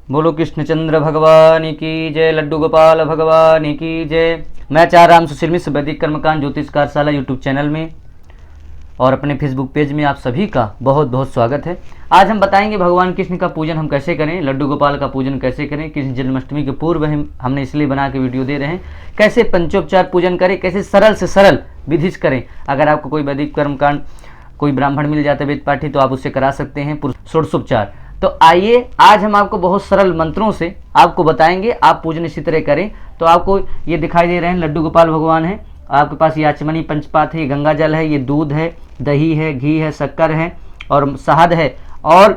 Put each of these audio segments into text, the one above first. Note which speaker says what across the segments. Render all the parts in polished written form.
Speaker 1: बोलो कृष्णचंद्र भगवान की जय, लड्डू गोपाल भगवान की जय। मैं आचार्य राम सुशील मिश्र वैदिक कर्मकांड ज्योतिष कार्यशाला यूट्यूब चैनल में और अपने फेसबुक पेज में आप सभी का बहुत बहुत स्वागत है। आज हम बताएंगे भगवान कृष्ण का पूजन हम कैसे करें, लड्डू गोपाल का पूजन कैसे करें। कृष्ण जन्माष्टमी के पूर्व हमने इसलिए बना के वीडियो दे रहे हैं, कैसे पंचोपचार पूजन करें, कैसे सरल से सरल विधि से करें। अगर आपको कोई वैदिक कर्मकांड कोई ब्राह्मण मिल जाता है वेद पाठी तो आप उससे करा सकते हैं षोडशोपचार। तो आइए आज हम आपको बहुत सरल मंत्रों से आपको बताएंगे, आप पूजन इसी तरह करें। तो आपको ये दिखाई दे रहे हैं लड्डू गोपाल भगवान है, आपके पास ये आचमनी पंचपात है, ये गंगा जल है, ये दूध है, दही है, घी है, शक्कर है और शहद है और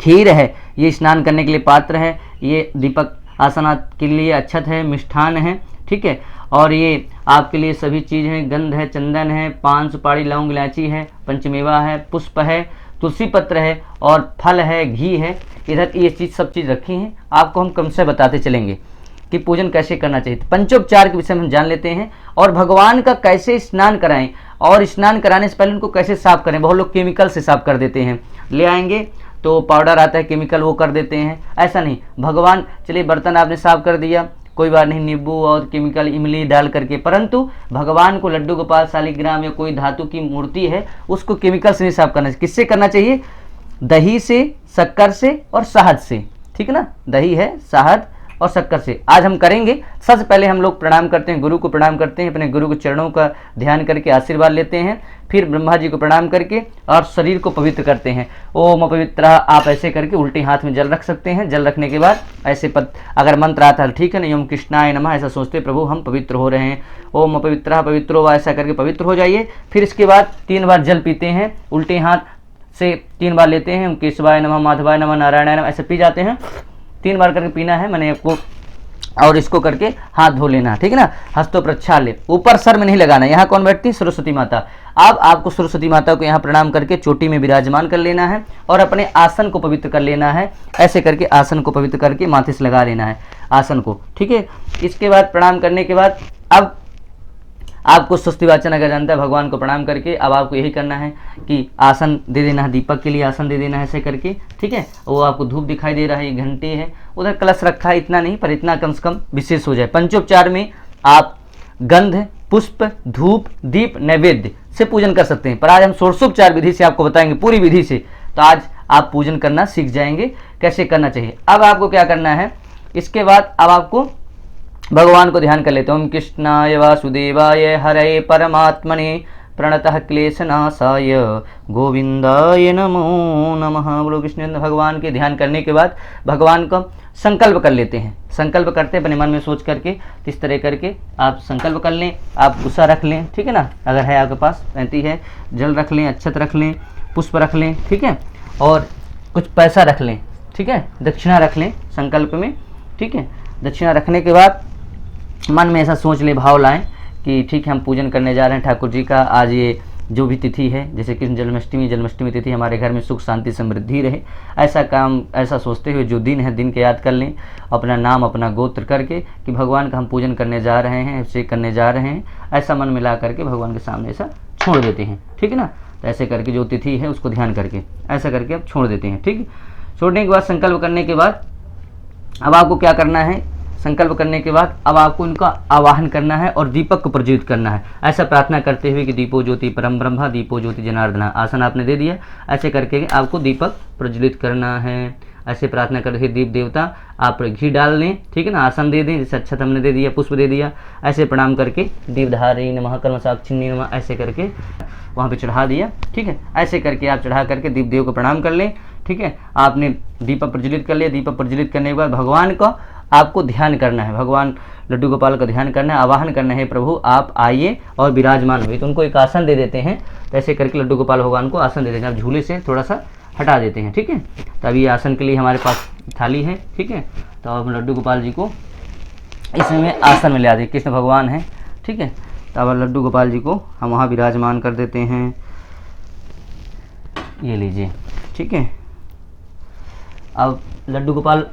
Speaker 1: खीर है। ये स्नान करने के लिए पात्र है, ये दीपक आसन के लिए अक्षत है, मिष्ठान है, ठीक है। और ये आपके लिए सभी चीज़ हैं, गंध है, चंदन है, पान सुपारी लौंग इलायची है, पंचमेवा है, पुष्प है, तुलसी पत्र है और फल है, घी है। इधर ये चीज़ सब चीज़ रखी हैं, आपको हम क्रम से बताते चलेंगे कि पूजन कैसे करना चाहिए। पंचोपचार के विषय में हम जान लेते हैं और भगवान का कैसे स्नान कराएं और स्नान कराने से पहले उनको कैसे साफ करें। बहुत लोग केमिकल से साफ कर देते हैं, ले आएंगे तो पाउडर आता है केमिकल वो कर देते हैं, ऐसा नहीं। भगवान चलिए बर्तन आपने साफ कर दिया, कोई बात नहीं, नींबू और केमिकल इमली डाल करके, परंतु भगवान को लड्डू गोपाल शालिग्राम या कोई धातु की मूर्ति है उसको केमिकल से नहीं साफ करना चाहिए। किससे करना चाहिए? दही से, शक्कर से और शहद से, ठीक है ना। दही है, शहद और शक्कर से आज हम करेंगे। सबसे पहले हम लोग प्रणाम करते हैं, गुरु को प्रणाम करते हैं, अपने गुरु के चरणों का ध्यान करके आशीर्वाद लेते हैं। फिर ब्रह्मा जी को प्रणाम करके और शरीर को पवित्र करते हैं। ओम अपवित्र, आप ऐसे करके उल्टे हाथ में जल रख सकते हैं। जल रखने के बाद ऐसे अगर मंत्र आता है ठीक है ना, ओम कृष्णाय नमः ऐसा सोचते प्रभु हम पवित्र हो रहे हैं। ओम अपवित्र पवित्रो, ऐसा करके पवित्र हो जाइए। फिर इसके बाद 3 बार जल पीते हैं, उल्टे हाथ से 3 बार लेते हैं। ओम केशवाय नमः, माधवाय नमः, नारायणाय नमः ऐसे पी जाते हैं। 3 बार करके पीना है मैंने आपको, और इसको करके हाथ धो लेना, ठीक है ना। हस्तों प्रक्षाल्य, ऊपर सर में नहीं लगाना। यहाँ कौन बैठती? सरस्वती माता। अब आपको सरस्वती माता को यहाँ प्रणाम करके चोटी में विराजमान कर लेना है और अपने आसन को पवित्र कर लेना है। ऐसे करके आसन को पवित्र करके माथे से लगा लेना है आसन को, ठीक है। इसके बाद प्रणाम करने के बाद अब आपको स्वस्ति वाचन अगर जानता है भगवान को प्रणाम करके, अब आपको यही करना है कि आसन दे देना है, दीपक के लिए आसन दे देना है ऐसे करके, ठीक है। वो आपको धूप दिखाई दे रहा है, ये घंटे है, उधर कलश रखा है, इतना नहीं पर इतना कम से कम विशेष हो जाए। पंचोपचार में आप गंध, पुष्प, धूप, दीप, नैवेद्य से पूजन कर सकते हैं, पर आज हम षोडशोपचार विधि से आपको बताएंगे पूरी विधि से। तो आज आप पूजन करना सीख जाएंगे कैसे करना चाहिए। अब आपको क्या करना है, इसके बाद अब आपको भगवान को ध्यान कर लेते हैं। ओम कृष्णाय वासुदेवाय हरे परमात्मने प्रणतः क्लेशनाशाय गोविंदाय नमो नमः। बोलो कृष्ण भगवान के ध्यान करने के बाद भगवान का संकल्प कर लेते हैं। संकल्प करते हैं अपने मन में सोच करके, इस तरह करके आप संकल्प कर लें। आप गुस्सा रख लें, ठीक है ना, अगर है आपके पास रहती है, जल रख लें, अक्षत रख लें, पुष्प रख लें, ठीक है, और कुछ पैसा रख लें, ठीक है, दक्षिणा रख लें संकल्प में, ठीक है। दक्षिणा रखने के बाद मन में ऐसा सोच ले, भाव लाएं कि ठीक है हम पूजन करने जा रहे हैं ठाकुर जी का। आज ये जो भी तिथि है, जैसे कृष्ण जन्माष्टमी तिथि, हमारे घर में सुख शांति समृद्धि रहे, ऐसा काम ऐसा सोचते हुए जो दिन है दिन के याद कर लें, अपना नाम अपना गोत्र करके कि भगवान का हम पूजन करने जा रहे हैं, ऐसे करने जा रहे हैं, ऐसा मन मिला करके भगवान के सामने ऐसा छोड़ देते हैं, ठीक है ना। तो ऐसे करके जो तिथि है उसको ध्यान करके ऐसा करके आप छोड़ देते हैं, ठीक है। छोड़ने के बाद संकल्प करने के बाद अब आपको क्या करना है, संकल्प करने के बाद अब आपको इनका आवाहन करना है और दीपक को प्रज्वलित करना है, ऐसा प्रार्थना करते हुए कि दीपो ज्योति परम ब्रह्मा, दीपो ज्योति जनार्दना। आसन आपने दे दिया, ऐसे करके आपको दीपक प्रज्वलित करना है। ऐसे प्रार्थना करते हुए दीप देवता आप घी डाल लें, ठीक है ना, आसन दे दें, जैसे अक्षत हमने दे दिया, पुष्प दे दिया, ऐसे प्रणाम करके दीपधारी नमः कर्म साक्षिणी नमः ऐसे करके वहाँ पे चढ़ा दिया, ठीक है। ऐसे करके आप चढ़ा करके दीप देव को प्रणाम कर लें, ठीक है। आपने दीपक प्रज्वलित कर लिया। दीपक प्रज्वलित करने के बाद भगवान का आपको ध्यान करना है, भगवान लड्डू गोपाल का ध्यान करना है, आवाहन करना है, प्रभु आप आइए और विराजमान हुए। तो उनको एक आसन दे देते हैं, तो ऐसे करके लड्डू गोपाल भगवान को आसन दे देते हैं। आप झूले से थोड़ा सा हटा देते हैं, ठीक है। तो अभी आसन के लिए हमारे पास थाली है, ठीक है। तो अब लड्डू गोपाल जी को इसमें आसन में ले आते, कृष्ण भगवान है, ठीक है। तो अब लड्डू गोपाल जी को हम वहाँ विराजमान कर देते हैं, ये लीजिए, ठीक है। अब लड्डू गोपाल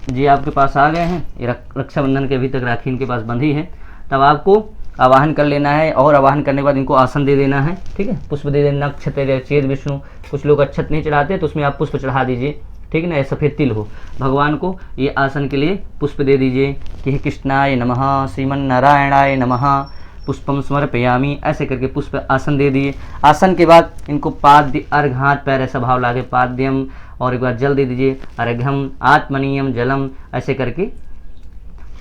Speaker 1: जी आपके पास आ गए हैं, ये रक्षाबंधन के अभी तक राखी इनके पास बंधी है। तब आपको आवाहन कर लेना है और आवाहन करने के बाद इनको आसन दे देना है, ठीक है। पुष्प दे देना, अक्षत चेत विष्णु, कुछ लोग अक्षत नहीं चढ़ाते तो उसमें आप पुष्प चढ़ा दीजिए, ठीक है ना, सफ़ेद तिल हो। भगवान को ये आसन के लिए पुष्प दे दीजिए कि हे कृष्णाय नमः, श्रीमन नारायणाय नमः, पुष्पम समर्पयामि, ऐसे करके पुष्प आसन दे दिए। आसन के बाद इनको पाद्य अर्घ, हाथ पैर ऐसा भाव लागे पाद्यम, और एक बार जल दे दीजिए, अर्घ्यम आत्मनीयम जलम, ऐसे करके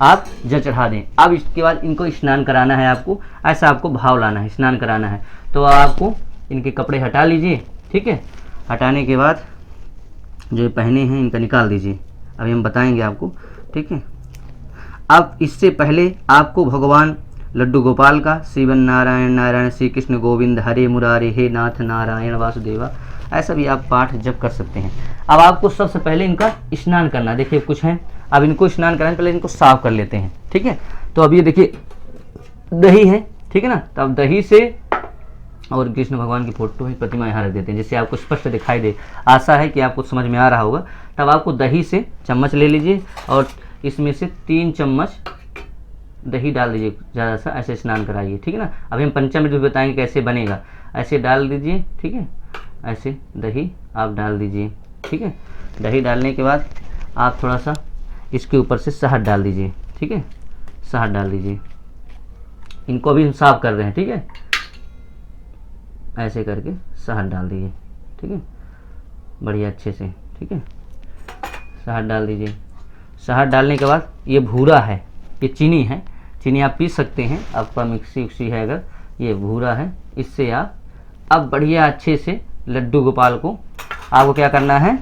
Speaker 1: आप जल चढ़ा दें। अब इसके बाद इनको स्नान कराना है आपको, ऐसा आपको भाव लाना है, स्नान कराना है। तो आपको इनके कपड़े हटा लीजिए, ठीक है। हटाने के बाद जो पहने हैं इनका निकाल दीजिए, अभी हम बताएंगे आपको, ठीक है। अब इससे पहले आपको भगवान लड्डू गोपाल का श्रीवन नारायण नारायण श्री कृष्ण गोविंद हरे मुरारे हे नाथ नारायण वासुदेवा, ऐसा भी आप पाठ जप कर सकते हैं। अब आपको सबसे पहले इनका स्नान करना, देखिए कुछ है, अब इनको स्नान कराने पहले इनको साफ कर लेते हैं, ठीक है। तो अब ये देखिए दही है, ठीक है ना, तो अब दही से, और कृष्ण भगवान की फोटो है, प्रतिमा यहाँ रख देते हैं जिससे आपको स्पष्ट दिखाई दे। आशा है कि आपको समझ में आ रहा होगा। तब आपको दही से चम्मच ले लीजिए और इसमें से 3 चम्मच दही डाल दीजिए, ज़्यादा सा, ऐसे स्नान कराइए, ठीक है ना। अभी हम पंचामृत भी बताएंगे कैसे बनेगा, ऐसे डाल दीजिए, ठीक है। ऐसे दही आप डाल दीजिए, ठीक है। दही डालने के बाद आप थोड़ा सा इसके ऊपर से शहद डाल दीजिए, ठीक है, शहद डाल दीजिए। इनको अभी हम साफ कर रहे हैं, ठीक है, ऐसे करके शहद डाल दीजिए, ठीक है, बढ़िया अच्छे से, ठीक है, शहद डाल दीजिए। शहद डालने के बाद ये भूरा है, ये चीनी है, चीनी आप पी सकते हैं, आपका मिक्सी उक्सी है अगर, ये भूरा है, इससे आप अब बढ़िया अच्छे से लड्डू गोपाल को आपको क्या करना है,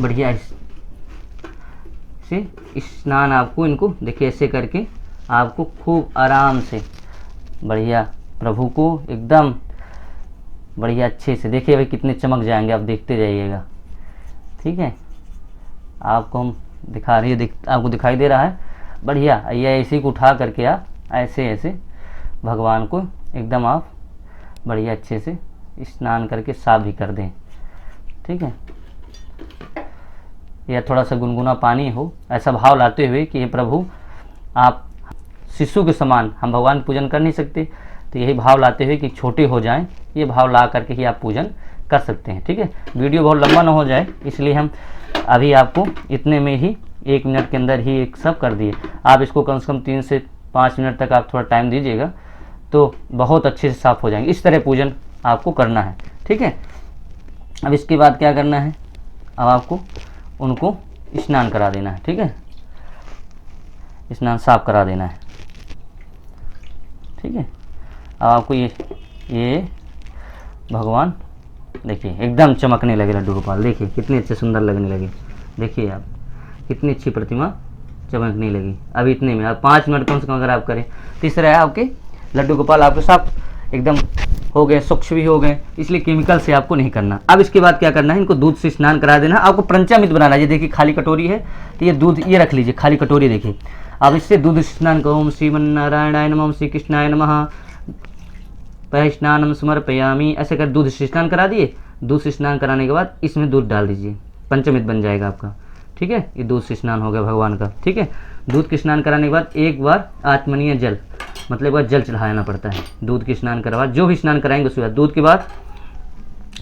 Speaker 1: बढ़िया से स्नान आपको इनको देखिए ऐसे करके आपको खूब आराम से बढ़िया प्रभु को एकदम बढ़िया अच्छे से, देखिए भाई कितने चमक जाएंगे, आप देखते जाइएगा, ठीक है। आपको हम दिखा रही है, आपको दिखाई दे रहा है, बढ़िया। ये ऐसे को उठा करके आप ऐसे ऐसे भगवान को एकदम आप बढ़िया अच्छे से स्नान करके साफ भी कर दें, ठीक है। या थोड़ा सा गुनगुना पानी हो, ऐसा भाव लाते हुए कि हे प्रभु आप शिशु के समान, हम भगवान पूजन कर नहीं सकते, तो यही भाव लाते हुए कि छोटे हो जाएं, ये भाव ला करके ही आप पूजन कर सकते हैं, ठीक है। वीडियो बहुत लंबा ना हो जाए इसलिए हम अभी आपको इतने में ही 1 मिनट के अंदर ही एक सब कर दिए। आप इसको कम से कम 3 से 5 मिनट तक आप थोड़ा टाइम दीजिएगा तो बहुत अच्छे से साफ़ हो जाएंगे। इस तरह पूजन आपको करना है, ठीक है। अब इसके बाद क्या करना है, अब आपको उनको स्नान करा देना है, ठीक है, स्नान साफ करा देना है, ठीक है। अब आपको ये भगवान देखिए एकदम चमकने लगे लड्डू गोपाल, देखिए कितने अच्छे सुंदर लगने लगे, देखिए आप कितनी अच्छी प्रतिमा चमकने लगी। अब इतने में आप 5 मिनट कम से कम अगर आप करें, तीसरा है आपके लड्डू गोपाल आपके साफ एकदम हो गए, स्वच्छ भी हो गए, इसलिए केमिकल से आपको नहीं करना। अब इसके बाद क्या करना है, इनको दूध से स्नान करा देना। आपको पंचामृत बनाना है, ये देखिए खाली कटोरी है, तो ये दूध ये रख लीजिए, खाली कटोरी देखिए। अब इससे दूध स्नान करो, ओम श्रीमन नारायणाय नमः, श्री कृष्णाय नमः, स्नानम समर्पयामि, ऐसे कर दूध से स्नान करा दिए। दूध से स्नान कराने के बाद इसमें दूध डाल दीजिए, पंचामृत बन जाएगा आपका, ठीक है। ये दूध से स्नान हो गया भगवान का, ठीक है। दूध के स्नान कराने के बाद एक बार आत्मनीय जल, मतलब एक बार जल चढ़ाना पड़ता है दूध के स्नान करवा, जो भी स्नान कराएंगे उसके बाद। दूध के बाद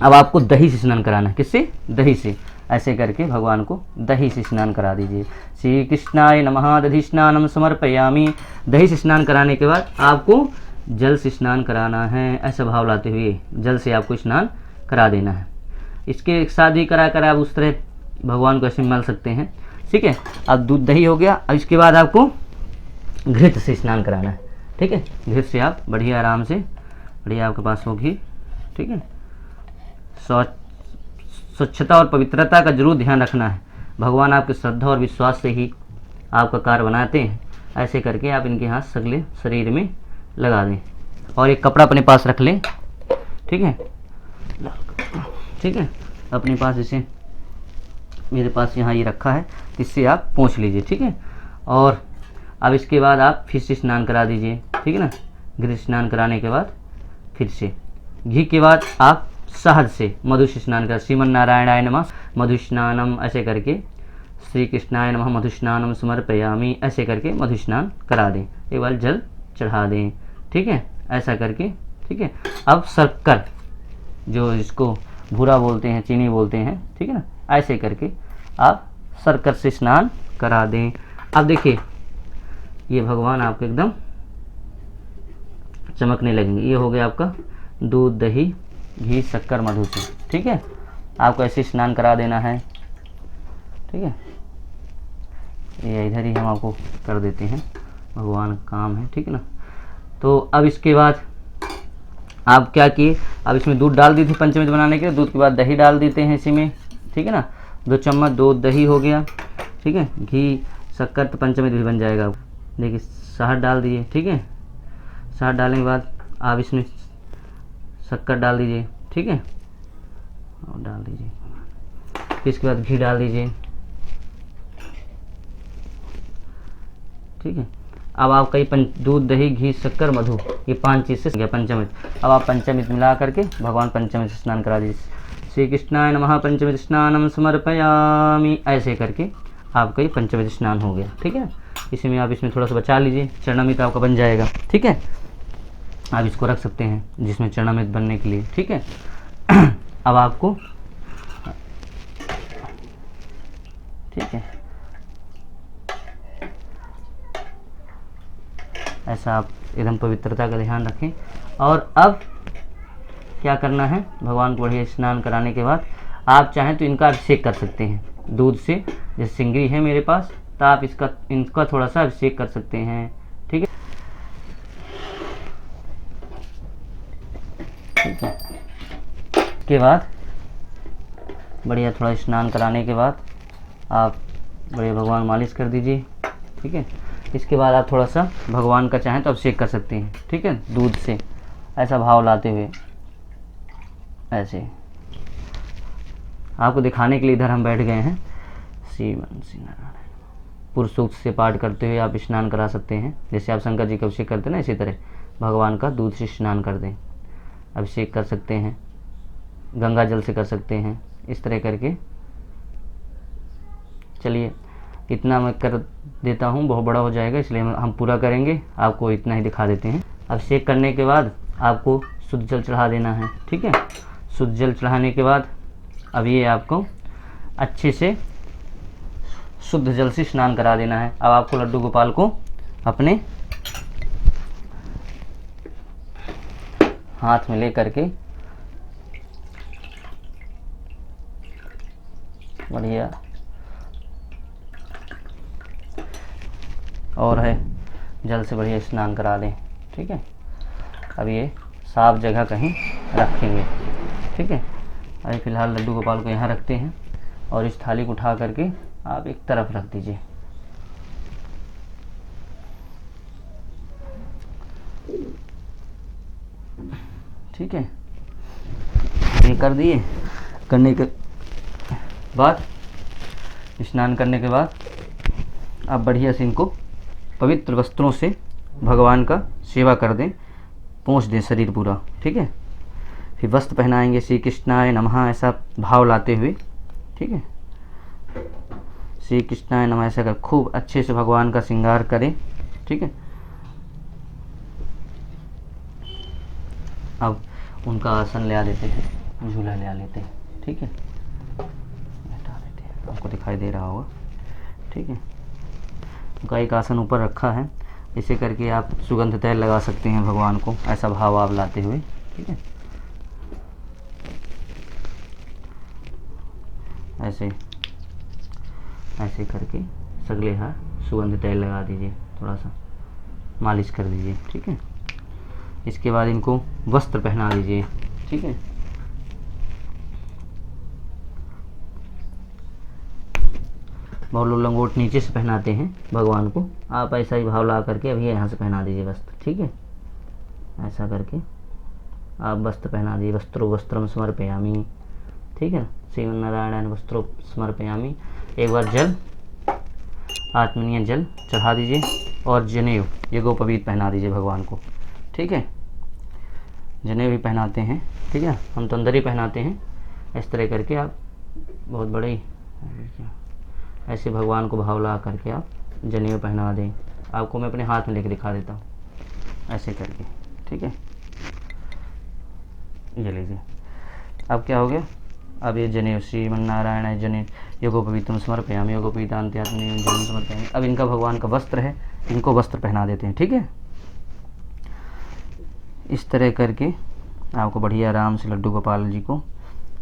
Speaker 1: अब आपको दही से स्नान कराना है, किससे, दही से, ऐसे करके भगवान को दही से स्नान करा दीजिए। श्री कृष्णाय नमः, दधि स्नानम समर्पयामि। दही से स्नान कराने के बाद आपको जल से स्नान कराना है, ऐसा भाव लाते हुए जल से आपको स्नान करा देना है। इसके साथ ही करा कर आप उस तरह भगवान को ऐसे मल सकते हैं, ठीक है। अब दूध दही हो गया। अब इसके बाद आपको घृत से स्नान कराना है, ठीक है। घृत से आप बढ़िया आराम से, बढ़िया आपके पास हो घी, ठीक है। स्वच्छता और पवित्रता का जरूर ध्यान रखना है। भगवान आपके श्रद्धा और विश्वास से ही आपका कार्य बनाते हैं। ऐसे करके आप इनके हाथ सगले शरीर में लगा दें और एक कपड़ा अपने पास रख लें, ठीक है, ठीक है। अपने पास इसे, मेरे पास यहाँ ये रखा है, इससे आप पोंछ लीजिए, ठीक है। और अब इसके बाद आप फिर से स्नान करा दीजिए, ठीक है ना। घृत स्नान कराने के बाद फिर से घी के बाद आप शहद से मधु से स्नान कर, श्रीमन नारायणाय नमः मधु स्नानम, ऐसे करके श्री कृष्णाय नमः मधु स्नानम समर्पयामि, ऐसे करके मधु स्नान करा दें, एक बार जल चढ़ा दें, ठीक है, ऐसा करके, ठीक है। अब शक्कर जो इसको भूरा बोलते हैं, चीनी बोलते हैं, ठीक है ना। ऐसे करके आप शक्कर से स्नान करा दें। अब देखिए ये भगवान आपके एकदम चमकने लगेंगे। ये हो गया आपका दूध, दही, घी, शक्कर, मधु से, ठीक है। आपको ऐसे स्नान करा देना है, ठीक है। ये इधर ही हम आपको कर देते हैं, भगवान का काम है, ठीक है ना। तो अब इसके बाद आप क्या किए, अब इसमें दूध डाल दी थी पंचामृत बनाने के लिए, दूध के बाद दही डाल देते हैं इसी में, ठीक है ना। 2 चम्मच दूध दही हो गया, ठीक है। घी शक्कर तो पंचामृत भी बन जाएगा। देखिए शहद डाल दिए, ठीक है। शहद डालने के बाद आप इसमें शक्कर डाल दीजिए, ठीक है, और डाल दीजिए। फिर इसके बाद घी डाल दीजिए, ठीक है। अब आप कई दूध, दही, घी, शक्कर, मधु, ये 5 चीज़ से गया पंचामृत। अब आप पंचामृत मिला करके भगवान पंचामृत से स्नान करा दीजिए। श्री कृष्णाय नमः पंचामृत स्नानम समर्पयामि, ऐसे करके आपका ये पंचामृत स्नान हो गया, ठीक है। इसमें आप इसमें थोड़ा सा बचा लीजिए, चरणामृत आपका बन जाएगा, ठीक है। आप इसको रख सकते हैं जिसमें चरणामृत बनने के लिए, ठीक है। अब आपको, ठीक है, ऐसा आप एकदम पवित्रता का ध्यान रखें। और अब क्या करना है, भगवान को बढ़िया स्नान कराने के बाद आप चाहें तो इनका अभिषेक कर सकते हैं दूध से। जैसे सिंगरी है मेरे पास, तो आप इनका थोड़ा सा अभिषेक कर सकते हैं, ठीक है, ठीक है। के बाद बढ़िया थोड़ा स्नान कराने के बाद आप बढ़िया भगवान मालिश कर दीजिए, ठीक है। इसके बाद आप थोड़ा सा भगवान का चाहें तो अभिषेक कर सकते हैं, ठीक है, दूध से, ऐसा भाव लाते हुए। ऐसे आपको दिखाने के लिए इधर हम बैठ गए हैं। श्रीमान श्री नारायण पुरुष सूक्त से पाठ करते हुए आप स्नान करा सकते हैं। जैसे आप शंकर जी का अभिषेक करते हैं ना, इसी तरह भगवान का दूध से स्नान कर दें। अभिषेक कर सकते हैं, गंगा जल से कर सकते हैं, इस तरह करके। चलिए इतना मैं कर देता हूँ, बहुत बड़ा हो जाएगा, इसलिए हम पूरा करेंगे, आपको इतना ही दिखा देते हैं। अभिषेक करने के बाद आपको शुद्ध जल चढ़ा देना है, ठीक है। शुद्ध जल चढ़ाने के बाद अब ये आपको अच्छे से शुद्ध जल से स्नान करा देना है। अब आपको लड्डू गोपाल को अपने हाथ में ले करके बढ़िया और है जल से बढ़िया स्नान करा दें, ठीक है। अब ये साफ जगह कहीं रखेंगे, ठीक है। अभी फ़िलहाल लड्डू गोपाल को यहाँ रखते हैं और इस थाली को उठा करके आप एक तरफ रख दीजिए, ठीक है। ये कर दिए, करने के बाद स्नान करने के बाद आप बढ़िया से इनको पवित्र वस्त्रों से भगवान का सेवा कर दें, पोंछ दें शरीर पूरा, ठीक है। फिर वस्त्र पहनाएंगे श्री कृष्णाय नमः ऐसा भाव लाते हुए, ठीक है। श्री कृष्णाय नमः ऐसा कर खूब अच्छे से भगवान का श्रृंगार करें, ठीक है। अब उनका आसन ले आ देते हैं, झूला ले आ लेते हैं, ठीक है। हटा देते हैं, आपको दिखाई दे रहा होगा, ठीक है। उनका एक आसन ऊपर रखा है, इसे करके आप सुगंध तैल लगा सकते हैं भगवान को, ऐसा भाव आप लाते हुए, ठीक है। ऐसे ऐसे करके सगले हाथ सुगंध तेल लगा दीजिए, थोड़ा सा मालिश कर दीजिए, ठीक है। इसके बाद इनको वस्त्र पहना दीजिए, ठीक है। बहुत लोग लंगोट नीचे से पहनाते हैं भगवान को, आप ऐसा ही भाव ला करके अभी यहाँ से पहना दीजिए वस्त्र, ठीक है। ऐसा करके आप वस्त्र पहना दीजिए, वस्त्रो वस्त्रम समर्पयामि, ठीक है। श्रीमन नारायण वस्त्रो समर्पयामि। एक बार जल आत्मनीय जल चढ़ा दीजिए और जनेऊ ये गोपवीत पहना दीजिए भगवान को, ठीक है। जनेऊ भी पहनाते हैं, ठीक है, हम तो अंदर ही पहनाते हैं। इस तरह करके आप बहुत बड़े ऐसे भगवान को भाव ला करके आप जनेऊ पहना दें। आपको मैं अपने हाथ में लेके दिखा देता हूँ, ऐसे करके, ठीक है। ये लीजिए, अब क्या हो गया, अब ये जनेऊ श्रीमन्नारायण जने योगोपवीतम समर्पयामि, योगोपवीतान्त्यात्मने जनेऊ समर्पयामि। अब इनका भगवान का वस्त्र है, इनको वस्त्र पहना देते हैं। ठीक है, इस तरह करके आपको बढ़िया आराम से लड्डू गोपाल जी को,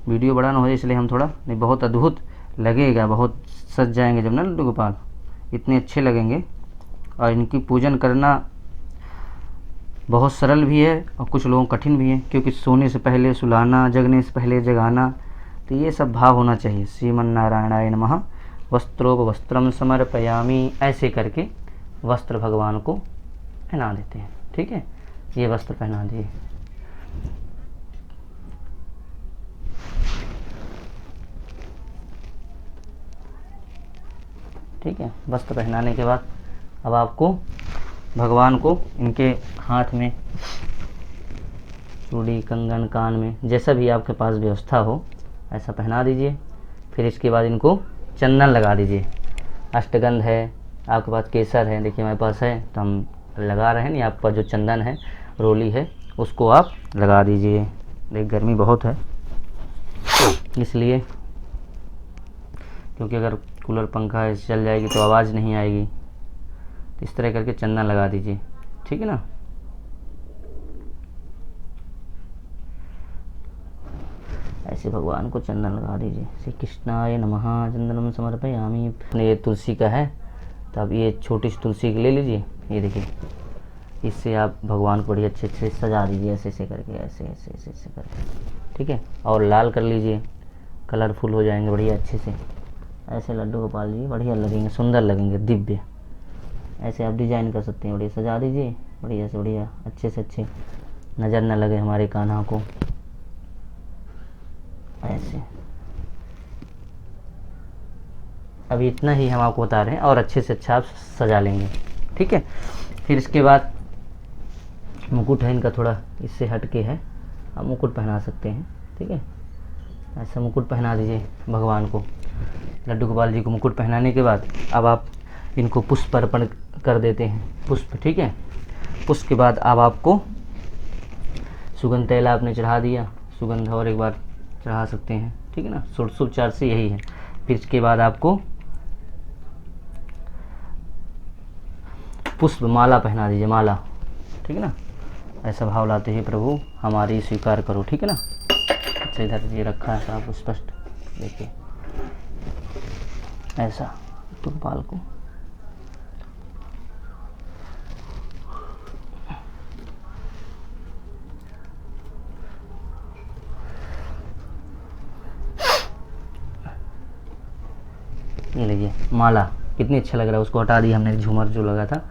Speaker 1: वीडियो बड़ा ना हो जाए इसलिए हम थोड़ा, नहीं बहुत अद्भुत लगेगा, बहुत सज जाएंगे जब ना लड्डू गोपाल, इतने अच्छे लगेंगे। और इनकी पूजन करना बहुत सरल भी है और कुछ लोगों को कठिन भी है, क्योंकि सोने से पहले सुलाना, जगने से पहले जगाना, तो ये सब भाव होना चाहिए। श्रीमन्नारायणाय नमः वस्त्रोपवस्त्रम समर्पयामि, ऐसे करके वस्त्र भगवान को पहना देते हैं। ठीक है, ये वस्त्र पहना दिए। ठीक है, वस्त्र पहनाने के बाद अब आपको भगवान को इनके हाथ में चूड़ी, कंगन, कान में, जैसा भी आपके पास व्यवस्था हो ऐसा पहना दीजिए। फिर इसके बाद इनको चंदन लगा दीजिए। अष्टगंध है, आपके पास केसर है, देखिए हमारे पास है तो हम लगा रहे हैं। नहीं, आपके पास जो चंदन है, रोली है, उसको आप लगा दीजिए। देख गर्मी बहुत है इसलिए, क्योंकि अगर कूलर पंखा ऐसे चल जाएगी तो आवाज़ नहीं आएगी। तो इस तरह करके चंदन लगा दीजिए। ठीक है ना, ऐसे भगवान को चंदन लगा दीजिए। श्री कृष्णाय नमः चंदनम समर्पयामि। ये तुलसी का है, तो अब ये छोटी सी तुलसी ले लीजिए, ये देखिए, इससे आप भगवान को बड़ी अच्छे से सजा दीजिए, ऐसे ऐसे करके, ऐसे ऐसे ऐसे ऐसे करके। ठीक है, और लाल कर लीजिए, कलरफुल हो जाएंगे बढ़िया अच्छे से। ऐसे लड्डू गोपाल जी बढ़िया लगेंगे, सुंदर लगेंगे, दिव्य। ऐसे आप डिजाइन कर सकते हैं, बढ़िया सजा दीजिए, बढ़िया से बढ़िया, अच्छे से अच्छे, नज़र न लगे हमारे कान्हा को। ऐसे अभी इतना ही हम आपको बता रहे हैं, और अच्छे से अच्छा आप सजा लेंगे। ठीक है, फिर इसके बाद मुकुट है इनका, थोड़ा इससे हट के है, आप मुकुट पहना सकते हैं। ठीक है, ऐसा मुकुट पहना दीजिए भगवान को, लड्डू गोपाल जी को। मुकुट पहनाने के बाद अब आप इनको पुष्प अर्पण कर देते हैं, पुष्प। ठीक है, पुष्प के बाद अब आपको सुगंध तेल आपने चढ़ा दिया, सुगंध और एक बार चढ़ा सकते हैं। ठीक है ना, षोडशोपचार से यही है। फिर इसके बाद आपको पुष्प माला पहना दीजिए, माला। ठीक है ना, ऐसा भाव लाते हैं, प्रभु हमारी स्वीकार करो। ठीक है ना, अच्छा इधर ये रखा है आप स्पष्ट देखिए, ऐसा गोपाल को। ये लीजिए माला, कितनी अच्छा लग रहा है, उसको हटा दिया हमने, झूमर जो लगा था।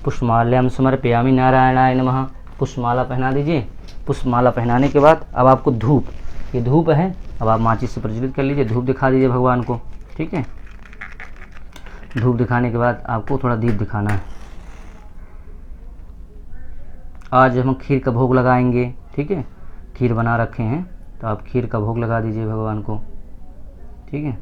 Speaker 1: पुष्पमाल्याम समर्पयामि नारायणाय नमः, पुष्पमाला पहना दीजिए। पुष्पमाला पहनाने के बाद अब आपको धूप, ये धूप है, अब आप माचिस से प्रज्वलित कर लीजिए, धूप दिखा दीजिए भगवान को। ठीक है, धूप दिखाने के बाद आपको थोड़ा दीप दिखाना है। आज हम खीर का भोग लगाएंगे। ठीक है, खीर बना रखे हैं, तो आप खीर का भोग लगा दीजिए भगवान को। ठीक है,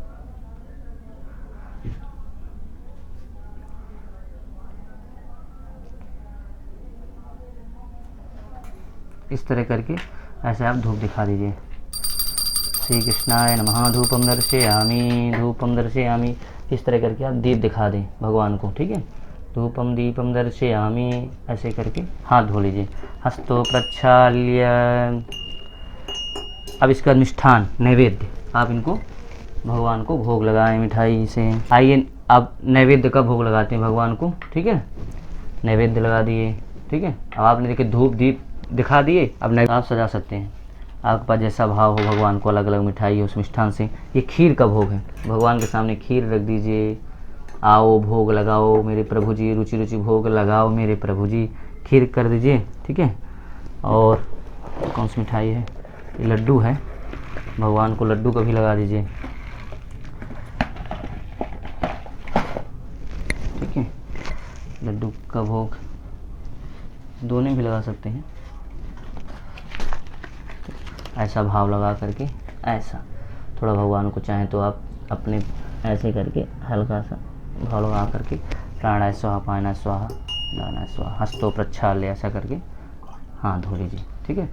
Speaker 1: इस तरह करके ऐसे आप धूप दिखा दीजिए। श्री कृष्णाय नमः धूपम दर्शयामि, धूपम दर्शयामि। इस तरह करके आप दीप दिखा दें भगवान को। ठीक है, धूपम दीपम दर्शयामि, ऐसे करके हाथ धो लीजिए। हस्तो प्रक्षाल्य। अब इसका मिष्ठान नैवेद्य, आप इनको भगवान को भोग लगाएं मिठाई से। आइए अब नैवेद्य का भोग लगाते हैं भगवान को। ठीक है, नैवेद्य लगा दिए। ठीक है, अब आपने देखिए धूप दीप दिखा दिए, अब नैवेद्य आप सजा सकते हैं। आपके पास जैसा भाव हो भगवान को, अलग अलग मिठाई है उस मिष्ठान से। ये खीर का भोग है, भगवान के सामने खीर रख दीजिए। आओ भोग लगाओ मेरे प्रभु जी, रुचि रुचि भोग लगाओ मेरे प्रभु जी, खीर कर दीजिए। ठीक है, और कौन सी मिठाई है, ये लड्डू है, भगवान को लड्डू का भी लगा दीजिए। ठीक है, लड्डू का भोग दोनों भी लगा सकते हैं। ऐसा भाव लगा करके, ऐसा थोड़ा भगवान को चाहें तो आप अपने ऐसे करके हल्का सा भाव लगा करके प्राणाय स्वाहा, पानाय स्वाहा, दानाय स्वाहा, हस्तो प्रक्षाल्य, ऐसा करके हाथ धो लीजिए। ठीक है,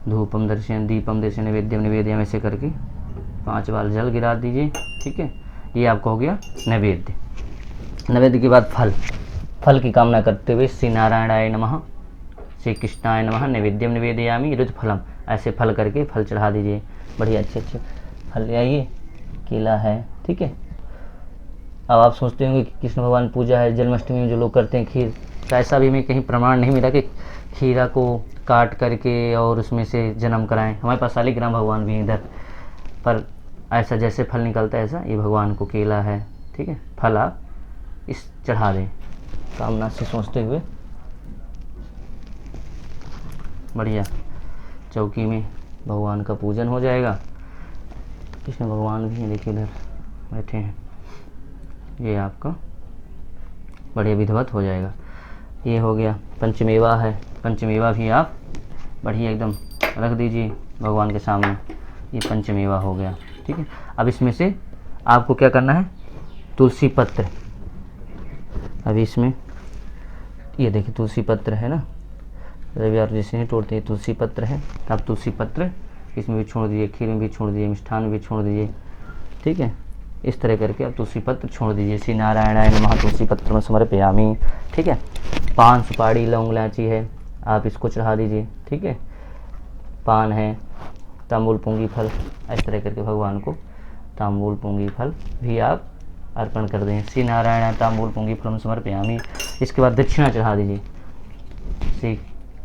Speaker 1: धूपम दर्शन दीपम दर्शन नैवेद्यम निवेद्यम, ऐसे करके 5 बार जल गिरा दीजिए। ठीक है, ये आपका हो गया नैवेद्य। नैवेद्य के बाद फल की कामना करते हुए श्री नारायणाय नमः, श्री कृष्णाय नमः, नैवेद्यम निवेदयामि रुद्र फलम, ऐसे फल करके फल चढ़ा दीजिए। बढ़िया अच्छे अच्छे फल ले आइए, केला है। ठीक है, अब आप सोचते होंगे कि कृष्ण भगवान पूजा है, जन्माष्टमी में जो लोग करते हैं खीर, तो ऐसा भी हमें कहीं प्रमाण नहीं मिला कि खीरा को काट करके और उसमें से जन्म कराएं। हमारे पास शालिग्राम भगवान भी हैं इधर, पर ऐसा जैसे फल निकलता है ऐसा ये भगवान को केला है। ठीक है, फल आप इस चढ़ा दें कामना से सोचते हुए। बढ़िया, चौकी में भगवान का पूजन हो जाएगा। कृष्ण भगवान भी हैं, देखिए इधर बैठे हैं। ये आपका बढ़िया विधिवत हो जाएगा। ये हो गया पंचमेवा है, पंचमेवा भी आप बढ़िया एकदम रख दीजिए भगवान के सामने। ये पंचमेवा हो गया। ठीक है, अब इसमें से आपको क्या करना है, तुलसी पत्र। अभी इसमें ये देखिए तुलसी पत्र है ना, रविवार जैसे ही तोड़ते हैं तुलसी पत्र है, तो आप तुलसी पत्र इसमें भी छोड़ दीजिए, खीर में भी छोड़ दीजिए, मिष्ठान में भी छोड़ दीजिए। ठीक है, इस तरह करके आप तुलसी पत्र छोड़ दीजिए। श्री नारायणाय नमः तुलसी पत्र में समर्पयामि। ठीक है, पान सुपारी लौंग इलायची है, आप इसको चढ़ा दीजिए। ठीक है, पान है, तांबूल पूंगी फल, इस तरह करके भगवान को तांबूल पूंगी फल भी आप अर्पण कर दें। श्री नारायण तांबूल पूंगी फलम समर्पयामि। इसके बाद दक्षिणा चढ़ा दीजिए। श्री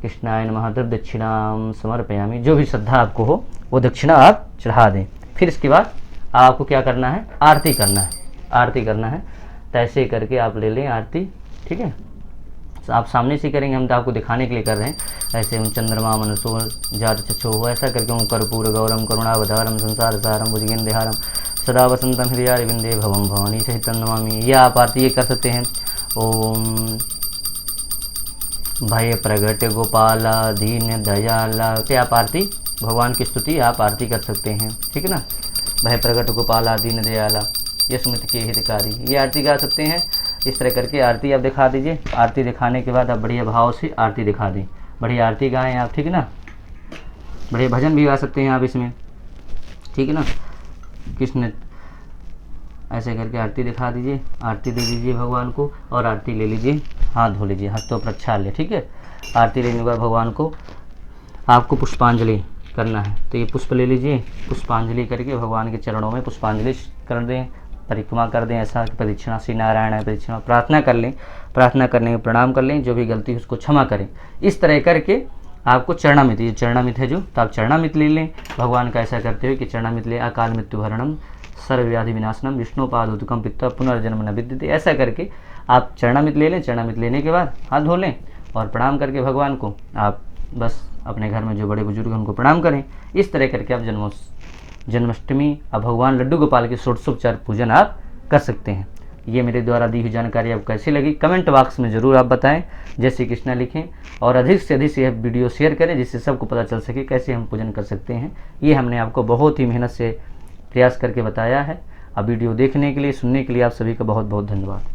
Speaker 1: कृष्णाय नमः द्रव्य दक्षिणाम समर्पयामि। जो भी श्रद्धा आपको हो वो दक्षिणा आप चढ़ा दें। फिर इसके बाद आपको क्या करना है, आरती करना है। आरती करना है तो ऐसे करके आप ले लें आरती। ठीक है, आप सामने से करेंगे, हम तो आपको दिखाने के लिए कर रहे हैं। ऐसे हम चंद्रमा मनसो जात चक्षो हो, ऐसा करके हम कर्पूर गौरम करुणावतारम संसार सारम भुजगेंदेहारम सदा वसंतम हृदय विंदे भवम भवानी सहित नमामि। यह आप आरती ये कर सकते हैं। ओम भय प्रगट गोपाला दीन दयाला, क्या आप आरती भगवान की स्तुति आप आरती कर सकते हैं। ठीक है ना, भय प्रगट गोपाला दीन दयाला यशमित के हितकारी, ये आरती गा सकते हैं। इस तरह करके आरती आप दिखा दीजिए। आरती दिखाने के बाद आप बढ़िया भाव से आरती दिखा दें, बढ़िया आरती गाएं आप। ठीक है ना, बढ़िया भजन भी गा सकते हैं आप इसमें। ठीक है ना, कृष्ण ऐसे करके आरती दिखा दीजिए, आरती दे दीजिए भगवान को और आरती ले लीजिए, हाथ धो लीजिए, हस्तों पर प्रक्षाल्य। ठीक है, आरती लेने के बाद भगवान को आपको पुष्पांजलि करना है, तो ये पुष्प ले लीजिए, पुष्पांजलि करके भगवान के चरणों में पुष्पांजलि कर दें, परिक्रमा कर दें। ऐसा कि प्रदक्षिणा श्री नारायण है प्रदक्षिणा, प्रार्थना कर लें, प्रार्थना करने में प्रणाम कर लें, जो भी गलती है उसको क्षमा करें। इस तरह करके आपको चरणामित, ये चरणामित है जो, तो आप चरणामित ले लें भगवान का। ऐसा करते हुए कि चरणामित ले अकाल मृत्यु हरणम सर्वव्याधि विनाशनम विष्णुपादुकम पित्ता पुनर्जन्म न विद्यते, ऐसा करके आप चरणामित ले लें। चरणामित लेने के बाद हाथ धो लें और प्रणाम करके भगवान को आप बस अपने घर में जो बड़े बुजुर्ग हैं उनको प्रणाम करें। इस तरह करके आप जन्माष्टमी अब भगवान लड्डू गोपाल के षोडशोपचार पूजन आप कर सकते हैं। ये मेरे द्वारा दी हुई जानकारी आपको कैसी लगी कमेंट बॉक्स में ज़रूर आप बताएं। जय श्री कृष्णा लिखें और अधिक से अधिक यह वीडियो शेयर करें, जिससे सबको पता चल सके कैसे हम पूजन कर सकते हैं। ये हमने आपको बहुत ही मेहनत से प्रयास करके बताया है। अब वीडियो देखने के लिए, सुनने के लिए आप सभी का बहुत बहुत धन्यवाद।